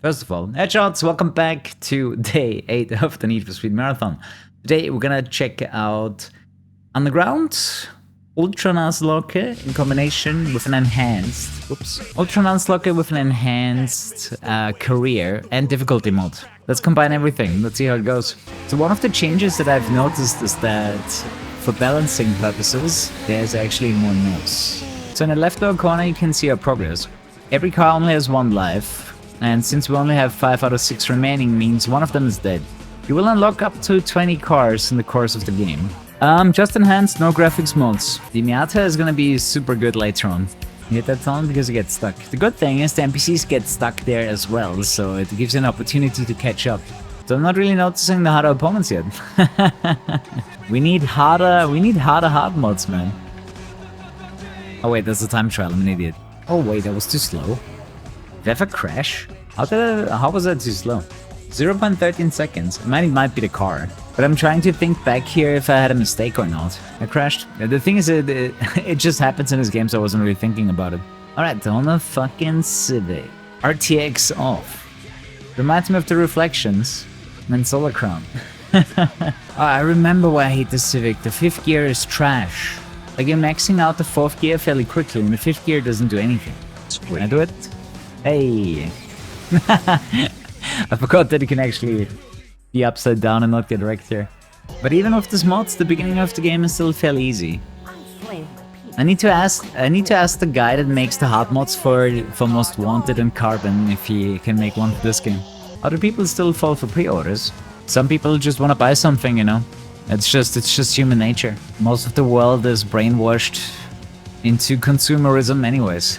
First of all, headshots, welcome back to day 8 of the Need for Speed Marathon. Today we're gonna check out Underground, Ultra Nuzlocke in combination with an enhanced, Ultra Nuzlocke with an enhanced career and difficulty mode. Let's combine everything, let's see how it goes. So one of the changes that I've noticed is that for balancing purposes, there's actually more noise. So in the left lower corner you can see our progress. Every car only has 1 life. And since we only have 5 out of 6 remaining, means one of them is dead. You will unlock up to 20 cars in the course of the game. Just enhanced, no graphics modes. The Miata is gonna be super good later on. You hit that on because you get stuck. The good thing is the NPCs get stuck there as well, so it gives you an opportunity to catch up. So I'm not really noticing the harder opponents yet. we need harder hard mods, man. Oh wait, that's a time trial, I'm an idiot. Oh wait, that was too slow. Did I have a crash? How was that too slow? 0.13 seconds. It might be the car. But I'm trying to think back here if I had a mistake or not. I crashed. The thing is, it just happens in this game, so I wasn't really thinking about it. Alright, on the fucking Civic. RTX off. Reminds me of the Reflections and Solar Crown. Oh, I remember why I hate the Civic. The 5th gear is trash. Like, you're maxing out the 4th gear fairly quickly, and the 5th gear doesn't do anything. Can I do it? Hey! I forgot that you can actually be upside down and not get wrecked here. But even with these mods, the beginning of the game is still fairly easy. I need to ask the guy that makes the hard mods for Most Wanted and Carbon if he can make one for this game. Other people still fall for pre-orders. Some people just want to buy something, you know. It's just human nature. Most of the world is brainwashed into consumerism anyways.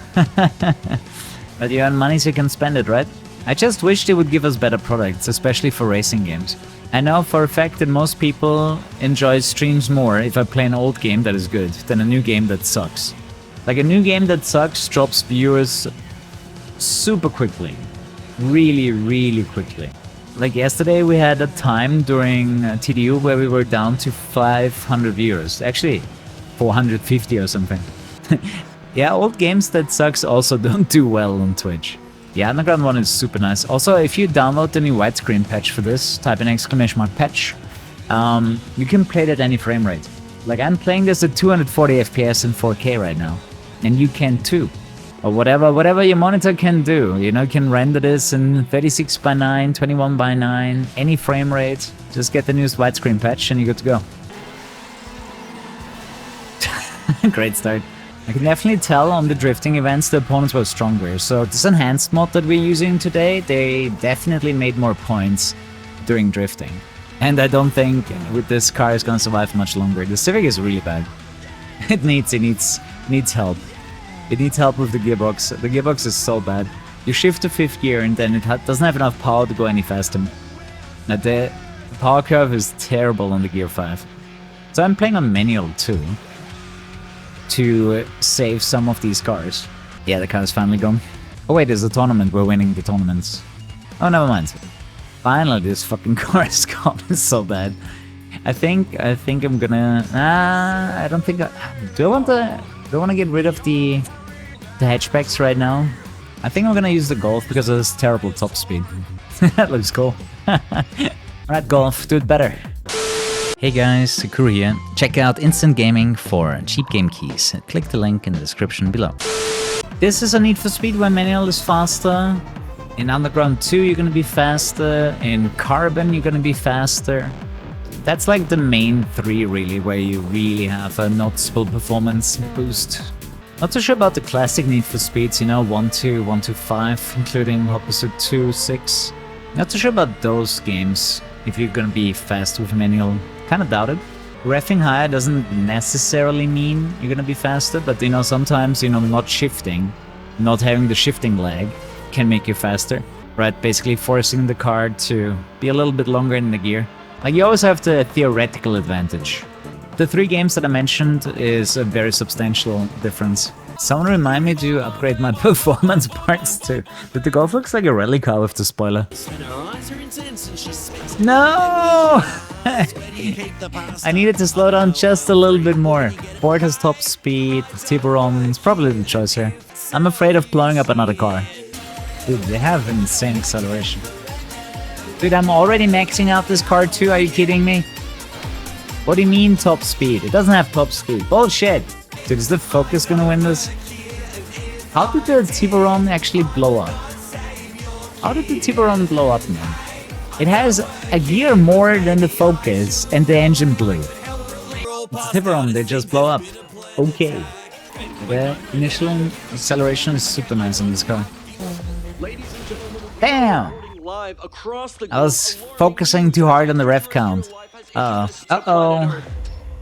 But you earn money so you can spend it, right? I just wish they would give us better products, especially for racing games. I know for a fact that most people enjoy streams more if I play an old game that is good than a new game that sucks. Like, a new game that sucks drops viewers super quickly. Really, really quickly. Like yesterday we had a time during TDU where we were down to 500 viewers. Actually, 450 or something. Yeah, old games that sucks also don't do well on Twitch. The Underground one is super nice. Also, if you download the new widescreen patch for this, type in !patch, you can play it at any frame rate. Like, I'm playing this at 240 FPS in 4K right now. And you can too. Or whatever your monitor can do. You know, you can render this in 36:9, 21:9, any frame rate. Just get the newest widescreen patch and you're good to go. Great start. I can definitely tell on the drifting events the opponents were stronger, so this enhanced mod that we're using today, they definitely made more points during drifting. And I don't think with this car it's gonna survive much longer. The Civic is really bad. It needs help. It needs help with the gearbox. The gearbox is so bad. You shift to 5th gear and then it doesn't have enough power to go any faster. Now the power curve is terrible on the Gear 5. So I'm playing on manual too, to save some of these cars. Yeah, the car is finally gone. Oh wait, there's a tournament, we're winning the tournaments. Oh, never mind. Finally, this fucking car is gone. It's so bad. I think I'm gonna... I don't think do I want to get rid of the hatchbacks right now? I think I'm gonna use the Golf because of this terrible top speed. That looks cool. Alright, Golf, do it better. Hey guys, Kuru here. Check out Instant Gaming for cheap game keys. Click the link in the description below. This is a Need for Speed where manual is faster. In Underground 2 you're gonna be faster. In Carbon you're gonna be faster. That's like the main 3 really, where you really have a noticeable performance boost. Not so sure about the classic Need for Speeds, you know, 1, 2, 1, 2, 5, including Hot Pursuit 2, 6. Not so sure about those games, if you're gonna be fast with manual. Kinda doubt it. Reffing higher doesn't necessarily mean you're gonna be faster, but you know, sometimes, you know, not shifting, not having the shifting lag can make you faster, right? Basically forcing the car to be a little bit longer in the gear. Like, you always have the theoretical advantage. The 3 games that I mentioned is a very substantial difference. Someone remind me to upgrade my performance parts too. But the Golf looks like a rally car with the spoiler. No! I needed to slow down just a little bit more. Ford has top speed, Tiburon is probably the choice here. I'm afraid of blowing up another car. Dude, they have insane acceleration. Dude, I'm already maxing out this car too, are you kidding me? What do you mean top speed? It doesn't have top speed. Bullshit! Dude, is the Focus gonna win this? How did the Tiburon actually blow up? How did the Tiburon blow up, man? It has a gear more than the Focus, and the engine blew. It's Tiburon, they just blow up. Okay. The initial acceleration is super nice on this car. Damn! I was focusing too hard on the rev count. Uh-oh.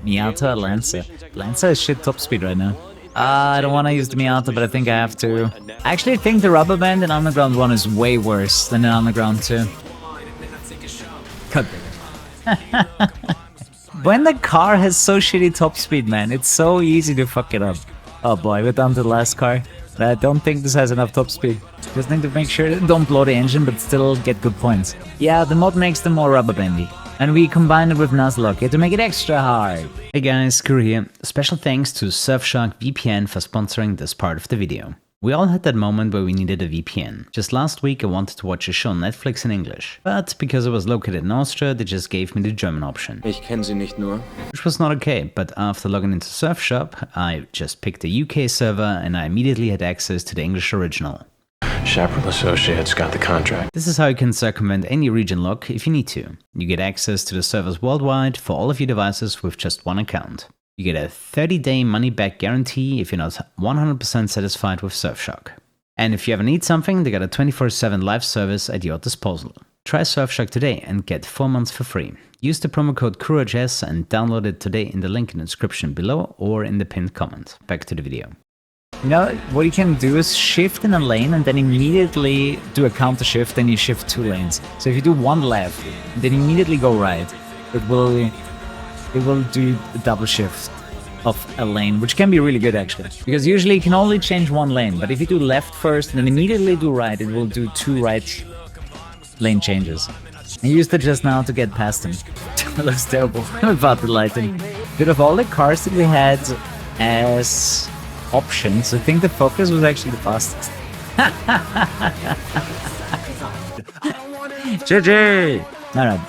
Miata, Lancer. Lancer is shit top speed right now. I don't want to use the Miata, but I think I have to. I actually think the rubber band in Underground 1 is way worse than in Underground 2. Cut it. When the car has so shitty top speed, man, it's so easy to fuck it up. Oh boy, we're down to the last car. I don't think this has enough top speed. Just need to make sure that don't blow the engine, but still get good points. Yeah, the mod makes them more rubber bandy. And we combined it with Nuzlocke to make it extra hard. Hey guys, Kuru here. Special thanks to Surfshark VPN for sponsoring this part of the video. We all had that moment where we needed a VPN. Just last week I wanted to watch a show on Netflix in English, but because I was located in Austria, they just gave me the German option. Ich kenne sie nicht nur. Which was not okay, but after logging into Surfshop, I just picked the UK server and I immediately had access to the English original. Chaparral Associates got the contract. This is how you can circumvent any region lock if you need to. You get access to the servers worldwide for all of your devices with just one account. You get a 30-day money-back guarantee if you're not 100% satisfied with Surfshark. And if you ever need something, they got a 24/7 live service at your disposal. Try Surfshark today and get 4 months for free. Use the promo code KuruHS and download it today in the link in the description below or in the pinned comment. Back to the video. You know, what you can do is shift in a lane and then immediately do a counter shift and you shift 2 lanes. So if you do one left, then immediately go right, it will do a double shift of a lane, which can be really good actually. Because usually you can only change one lane, but if you do left first and then immediately do right, it will do 2 right lane changes. I used it just now to get past him. It looks terrible about the lighting. But of all the cars that we had as options, I think the Focus was actually the fastest. GG! Alright.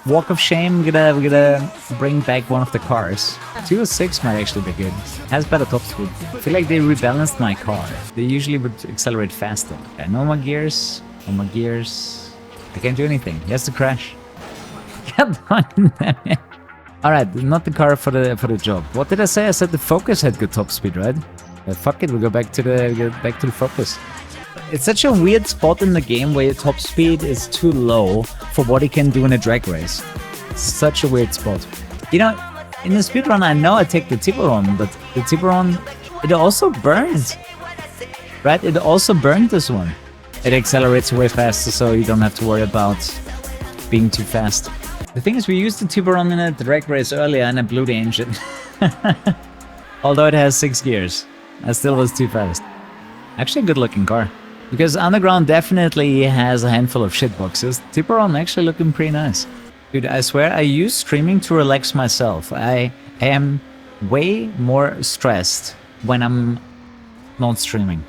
Walk of Shame, we're gonna bring back one of the cars. 206 might actually be good. Has better top speed. I feel like they rebalanced my car. They usually would accelerate faster. Okay, no more gears. No more gears. I can't do anything. He has to crash. Come on, damn it. Alright, not the car for the job. What did I say? I said the Focus had good top speed, right? Fuck it, we go back to the Focus. It's such a weird spot in the game where your top speed is too low for what it can do in a drag race. It's such a weird spot. You know, in the speedrun I know I take the Tiburon, but the Tiburon, it also burns. Right? It also burned this one. It accelerates way faster, so you don't have to worry about being too fast. The thing is, we used the Tiburon in a drag race earlier and I blew the engine. Although it has 6 gears, I still was too fast. Actually a good looking car. Because Underground definitely has a handful of shitboxes. Tiburon actually looking pretty nice. Dude, I swear I use streaming to relax myself. I am way more stressed when I'm not streaming.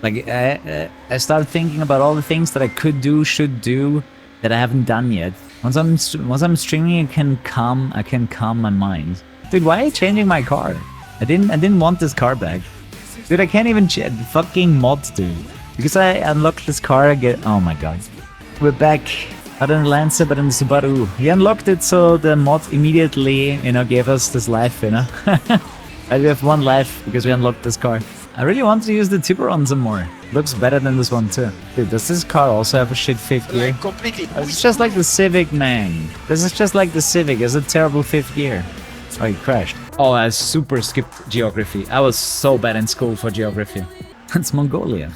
Like, I start thinking about all the things that I could do, should do, that I haven't done yet. Once I'm streaming, I can calm my mind. Dude, why are you changing my car? I didn't want this car back. Dude, I can't even fucking mod, dude. Because I unlocked this car again. Oh my god. We're back. Not in the Lancer, but in the Subaru. He unlocked it, so the mod immediately, gave us this life, And we have 1 life because we unlocked this car. I really want to use the Tiburon some more. Looks better than this one too. Dude, does this car also have a shit 5th gear? It's just like the Civic, man. This is just like the Civic. It's a terrible 5th gear. Oh, he crashed. Oh, I super skipped geography. I was so bad in school for geography. It's Mongolia.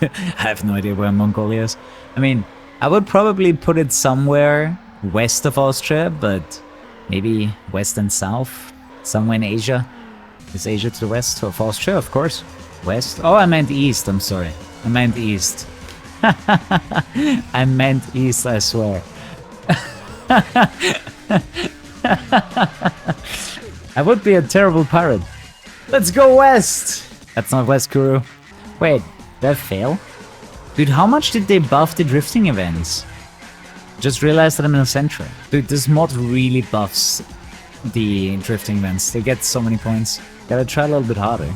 I have no idea where Mongolia is. I mean, I would probably put it somewhere west of Austria, but maybe west and south, somewhere in Asia. Is Asia to the west of Austria? Of course. West? Oh, I meant east, I'm sorry. I meant east. I meant east, I swear. I would be a terrible pirate. Let's go west! That's not west, Kuru. Wait, did I fail? Dude, how much did they buff the drifting events? Just realized that I'm in the center. Dude, this mod really buffs the drifting events. They get so many points. Gotta try a little bit harder.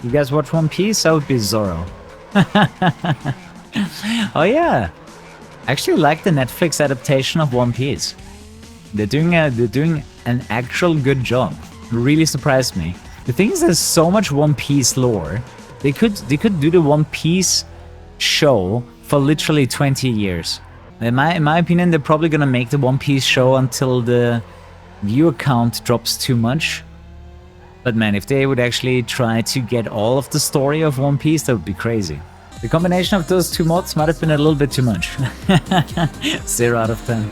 You guys watch One Piece? I would be Zoro. Oh yeah. I actually like the Netflix adaptation of One Piece. They're doing an actual good job. It really surprised me. The thing is, there's so much One Piece lore. They could do the One Piece show for literally 20 years. In my opinion, they're probably gonna make the One Piece show until the viewer count drops too much. But man, if they would actually try to get all of the story of One Piece, that would be crazy. The combination of those two mods might have been a little bit too much. 0 out of 10.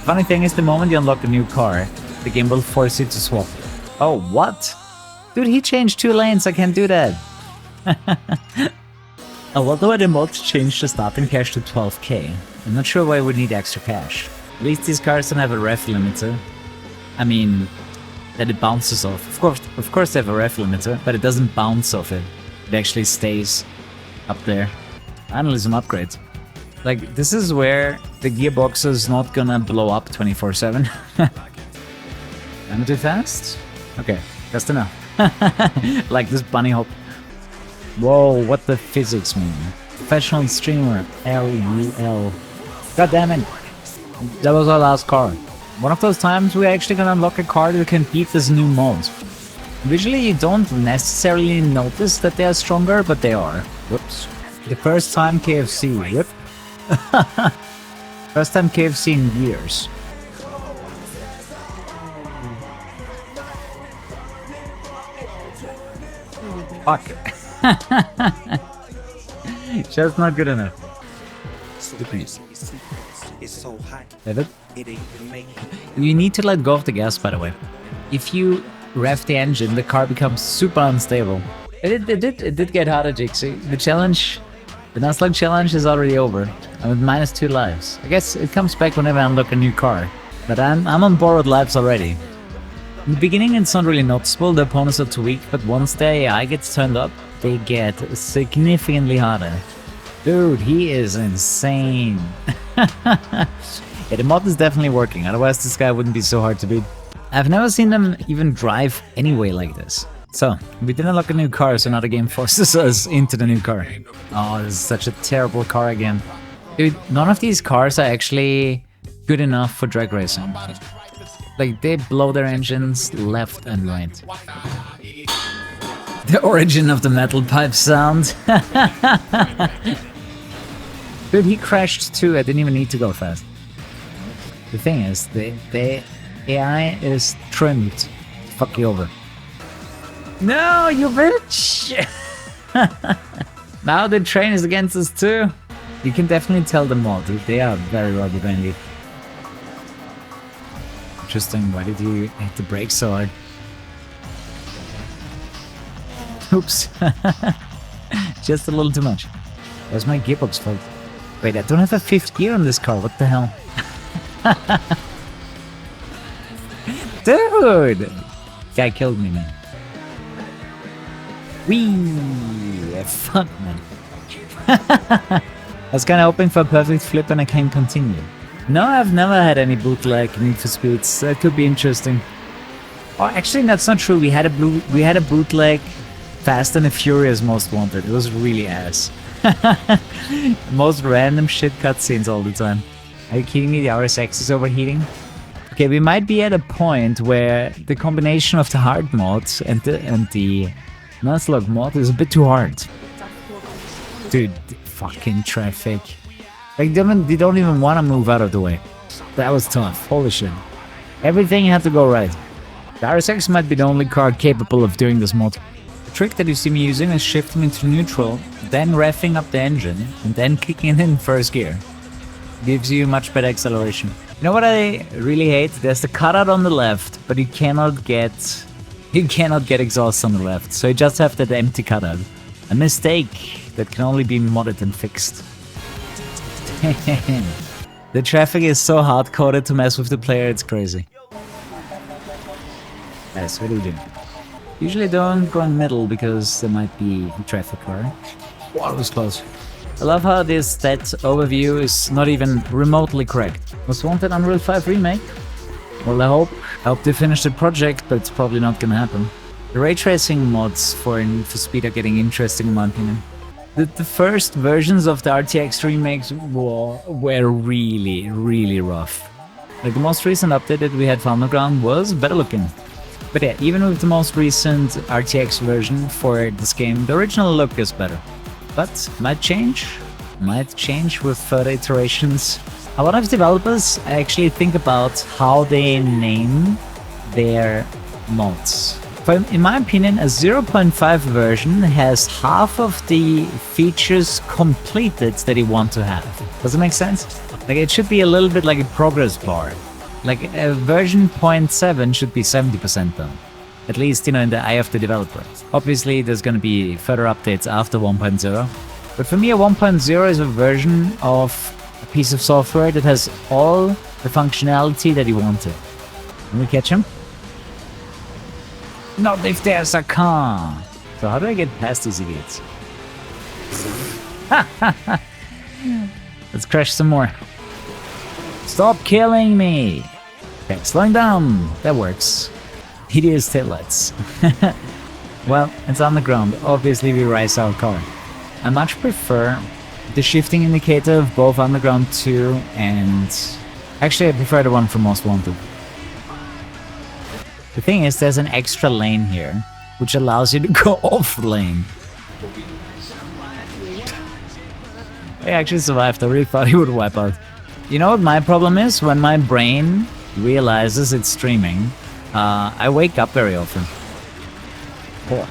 Funny thing is, the moment you unlock a new car, the game will force you to swap. Oh, what? Dude, he changed 2 lanes, I can't do that. I wonder why the mod changed the starting cash to 12k. I'm not sure why I would need extra cash. At least these cars don't have a ref limiter. I mean, that it bounces off. Of course they have a ref limiter, but it doesn't bounce off it. It actually stays up there. Finally some upgrades. Like, this is where the gearbox is not gonna blow up 24/7. Am I too fast? Okay, fast enough. Like this bunny hop. Whoa, what the physics mean? Professional streamer, LUL. God damn it. That was our last car. One of those times we're actually gonna unlock a car that can beat this new mod. Visually you don't necessarily notice that they are stronger, but they are. Whoops. The first time KFC, yep. First time KFC in years. Fuck. Just not good enough. David? You need to let go of the gas, by the way. If you rev the engine, the car becomes super unstable. It did get harder, Jixie. The challenge, the Nuzlocke challenge is already over. I'm at -2 lives. I guess it comes back whenever I unlock a new car. But I'm on borrowed lives already. In the beginning it's not really noticeable, the opponents are too weak, but once the AI gets turned up, they get significantly harder. Dude, he is insane. Yeah, the mod is definitely working, otherwise this guy wouldn't be so hard to beat. I've never seen them even drive anyway like this. So, we didn't unlock a new car, so now the game forces us into the new car. Oh, this is such a terrible car again. Dude, none of these cars are actually good enough for drag racing. Like, they blow their engines left and right. The origin of the metal pipe sound. Dude, he crashed too, I didn't even need to go fast. The thing is, the AI is trimmed to fuck you over. No, you bitch! Now the train is against us too. You can definitely tell the mod, they are very rubber bandy. Interesting, why did you hit the brakes so hard? Oops. Just a little too much. Where's my gearbox fault? Wait, I don't have a 5th gear on this car, what the hell? Dude! Guy killed me, man. Wee! Fuck, man. I was kinda hoping for a perfect flip and I can continue. No, I've never had any bootleg Need for Speeds. That could be interesting. Oh, actually, that's not true. We had a bootleg Fast and the Furious Most Wanted. It was really ass. Most random shit cutscenes all the time. Are you kidding me? The RSX is overheating? Okay, we might be at a point where the combination of the hard mod and the Nuzlocke mod is a bit too hard. Dude, fucking traffic. Like, they don't even want to move out of the way. That was tough. Holy shit. Everything had to go right. The RSX might be the only car capable of doing this mod. The trick that you see me using is shifting into neutral, then revving up the engine, and then kicking it in first gear. Gives you much better acceleration. You know what I really hate? There's the cutout on the left, but you cannot get exhaust on the left, so you just have that empty cutout. A mistake that can only be modded and fixed. The traffic is so hard-coded to mess with the player, it's crazy. Yes, what do you do? Usually don't go in middle because there might be a traffic car. Wow, that was close. I love how this stat overview is not even remotely correct. Most Wanted Unreal 5 remake? Well, I hope they finish the project, but it's probably not gonna happen. The ray tracing mods for Need for Speed are getting interesting in my opinion. The first versions of the RTX remakes were really rough. Like the most recent update that we had for Underground was better looking. But yeah, even with the most recent RTX version for this game, the original look is better. But might change with further iterations. A lot of developers actually think about how they name their mods. But in my opinion, a 0.5 version has half of the features completed that you want to have. Does it make sense? Like it should be a little bit like a progress bar. Like a version 0.7 should be 70% done. At least, you know, in the eye of the developer. Obviously, there's going to be further updates after 1.0. But for me, a 1.0 is a version of a piece of software that has all the functionality that you wanted. Can we catch him? Not if there's a car. So how do I get past these idiots? Let's crash some more. Stop killing me! Okay, slowing down. That works. Hideous taillights. Well, it's on the ground. Obviously we race our car. I much prefer the shifting indicator of both Underground 2 and... Actually I prefer the one from Most Wanted. The thing is, there's an extra lane here, which allows you to go off lane. I actually survived. I really thought he would wipe out. You know what my problem is? When my brain realizes it's streaming, I wake up very often. Poor.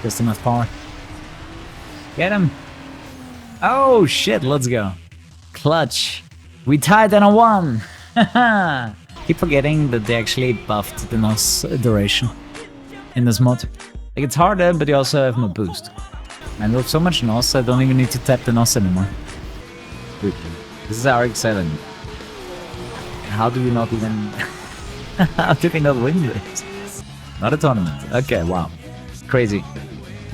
Just enough power. Get him! Oh shit, let's go. Clutch. We tied on a 1! Haha! Keep forgetting that they actually buffed the NOS duration in this mod. Like it's harder, but you also have more boost. And with so much NOS, I don't even need to tap the NOS anymore. Dude, this is RX-7. How do we not even... How did we not win this? Not a tournament. Okay, wow. Crazy.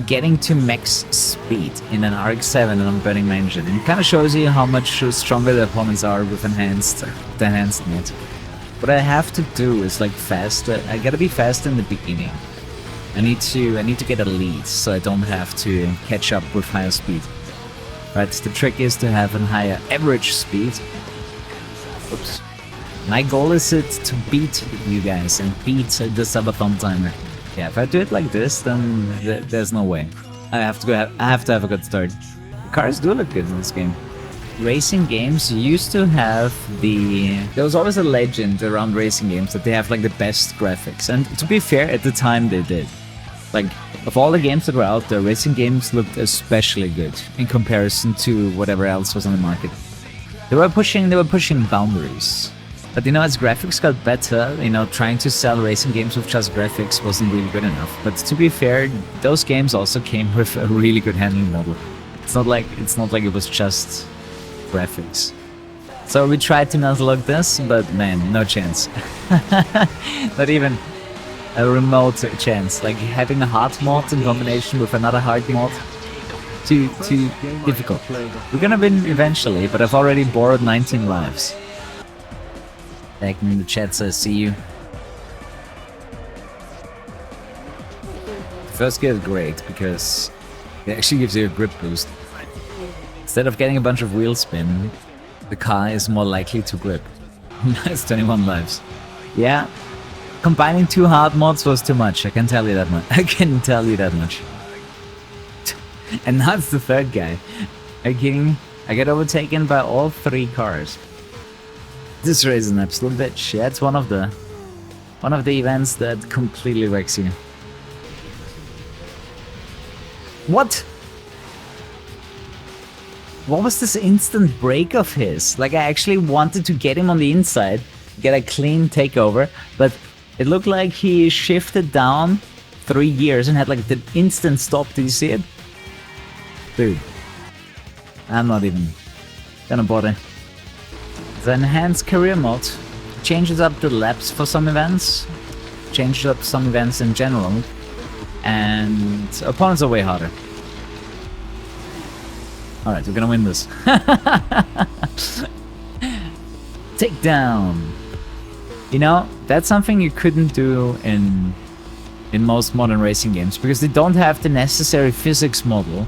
Getting to max speed in an RX-7 and I'm burning my engine. It kind of shows you how much stronger the opponents are with the enhanced mod. What I have to do is like fast. I gotta be fast in the beginning. I need to get a lead so I don't have to catch up with higher speed. Right, the trick is to have a higher average speed. Oops. My goal is to beat you guys and beat the subathon timer. Yeah, if I do it like this, then there's no way. I have to have a good start. The cars do look good in this game. Racing games used to have there was always a legend around racing games that they have like the best graphics, and to be fair, at the time they did. Like, of all the games that were out there, racing games looked especially good in comparison to whatever else was on the market. They were pushing boundaries. But you know, as graphics got better, you know, trying to sell racing games with just graphics wasn't really good enough. But to be fair, those games also came with a really good handling model. It's not like it was just graphics. So we tried to Nuzlocke this, but man, no chance. Not even a remote chance. Like having a hard mod in combination with another hard mod, too difficult. We're gonna win eventually, but I've already borrowed 19 lives. Back in the chat, so I see you. The first gear is great because it actually gives you a grip boost. Instead of getting a bunch of wheel spin, the car is more likely to grip. Nice 21 lives. Yeah, combining 2 hard mods was too much, I can tell you that much. And now it's the third guy. Are you kidding? I get overtaken by all 3 cars. This race is an absolute bitch. Yeah, it's one of the events that completely wrecks you. What? What was this instant break of his? Like, I actually wanted to get him on the inside, get a clean takeover, but it looked like he shifted down 3 gears and had like the instant stop. Did you see it? Dude, I'm not even gonna bother. The enhanced career mode changes up the laps for some events, changes up some events in general, and opponents are way harder. Alright, we're gonna win this. Takedown. You know, that's something you couldn't do in most modern racing games, because they don't have the necessary physics model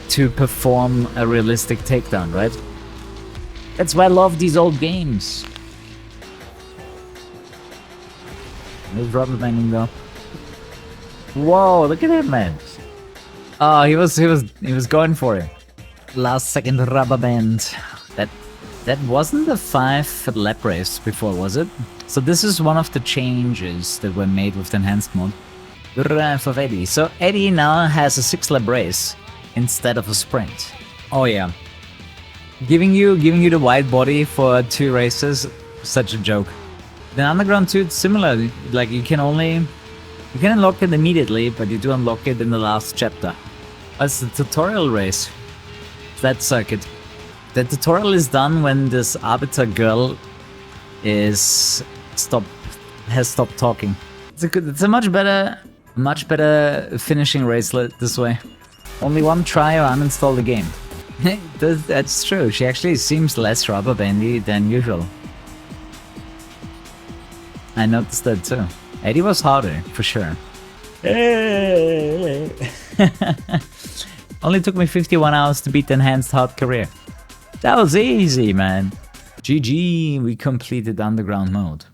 to perform a realistic takedown, right? That's why I love these old games. There's rubber banding though. Whoa, look at him, man. Oh, he was going for it. Last second rubber band. That wasn't a 5 lap race before, was it? So this is one of the changes that were made with the enhanced mode. For Eddie. So Eddie now has a 6 lap race instead of a sprint. Oh yeah. Giving you the wide body for 2 races, such a joke. The Underground 2, it's similar. Like you can unlock it immediately, but you do unlock it in the last chapter. It's a tutorial race. That circuit. The tutorial is done when this arbiter girl has stopped talking. It's a much better finishing race this way. Only one try or uninstall the game. That's true. She actually seems less rubber bandy than usual. I noticed that too. Eddie was harder, for sure. Only took me 51 hours to beat the enhanced hard career. That was easy, man. GG, we completed Underground mode.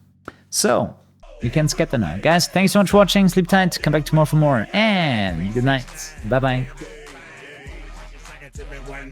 So, you can scatter now. Guys, thanks so much for watching. Sleep tight, come back tomorrow for more. And good night. Bye-bye.